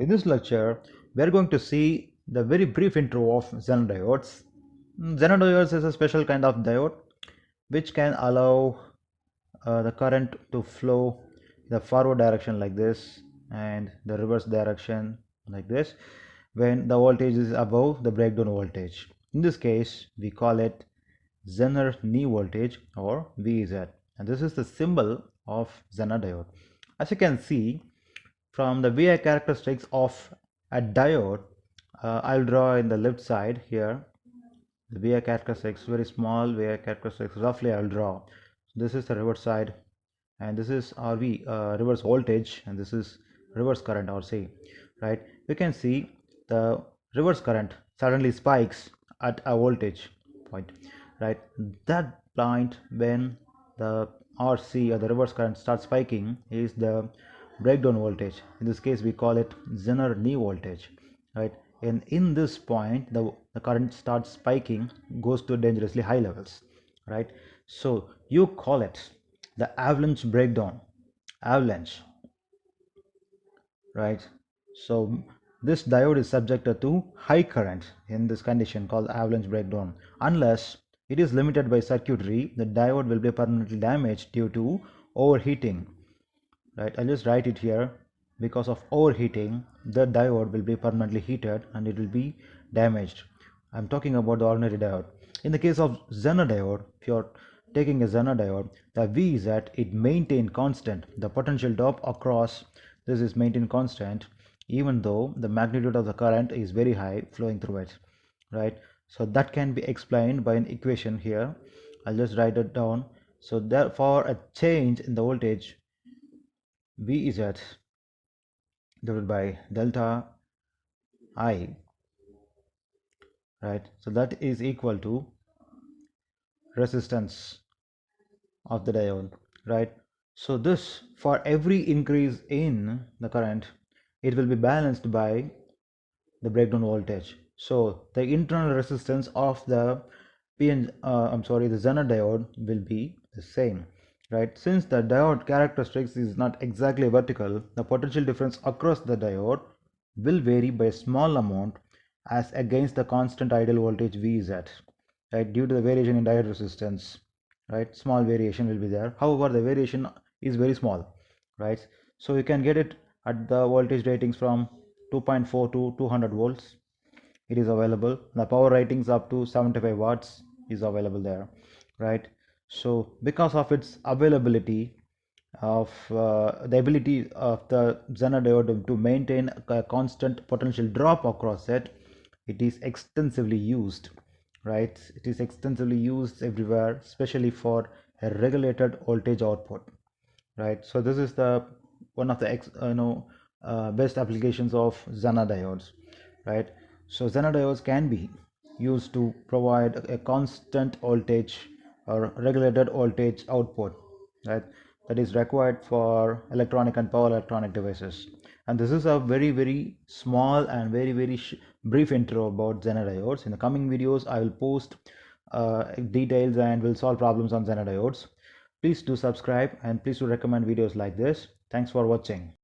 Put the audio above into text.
In this lecture, we are going to see the very brief intro of Zener diodes. Zener diodes is a special kind of diode which can allow the current to flow the forward direction like this and the reverse direction like this when the voltage is above the breakdown voltage. In this case, we call it Zener knee voltage or VZ, and this is the symbol of Zener diode. As you can see from the VI characteristics of a diode, I'll draw in the left side here the VI characteristics, very small VI characteristics, roughly I'll draw. This is the reverse side and this is RV, reverse voltage, and this is reverse current or say, right? You can see the reverse current suddenly spikes at a voltage point, right? That point when the RC or the reverse current starts spiking is the breakdown voltage. In this case we call it Zener knee voltage, right? And in this point the current starts spiking, goes to dangerously high levels, right? So you call it the avalanche breakdown, avalanche, right? So this diode is subjected to high current in this condition called avalanche breakdown. Unless it is limited by circuitry, the diode will be permanently damaged due to overheating, right? I'll just write it here. Because of overheating, the diode will be permanently heated and it will be damaged. I'm talking about the ordinary diode. In the case of Zener diode, if you're taking a Zener diode, the V is that it maintained constant. The potential drop across this is maintained constant even though the magnitude of the current is very high flowing through it, right? So that can be explained by an equation here. I'll just write it down. So therefore a change in the voltage V is at divided by delta I, right? So that is equal to resistance of the diode, right? So this, for every increase in the current, it will be balanced by the breakdown voltage. So the internal resistance of the the Zener diode will be the same, right? Since the diode characteristics is not exactly vertical, the potential difference across the diode will vary by a small amount as against the constant ideal voltage Vz, right? Due to the variation in diode resistance, right? Small variation will be there. However, the variation is very small, right? So you can get it at the voltage ratings from 2.4 to 200 volts. It is available. The power ratings up to 75 watts is available there, right? So because of its availability of the ability of the Zener diode to maintain a constant potential drop across it, it is extensively used, right? It is extensively used everywhere, especially for a regulated voltage output, right? So this is the one of the best applications of Zener diodes, right? So Zener diodes can be used to provide a constant voltage or regulated voltage output, right? That is required for electronic and power electronic devices. And this is a very small and very brief intro about Zener diodes. In the coming videos, I will post details and will solve problems on Zener diodes. Please do subscribe and please do recommend videos like this. Thanks for watching.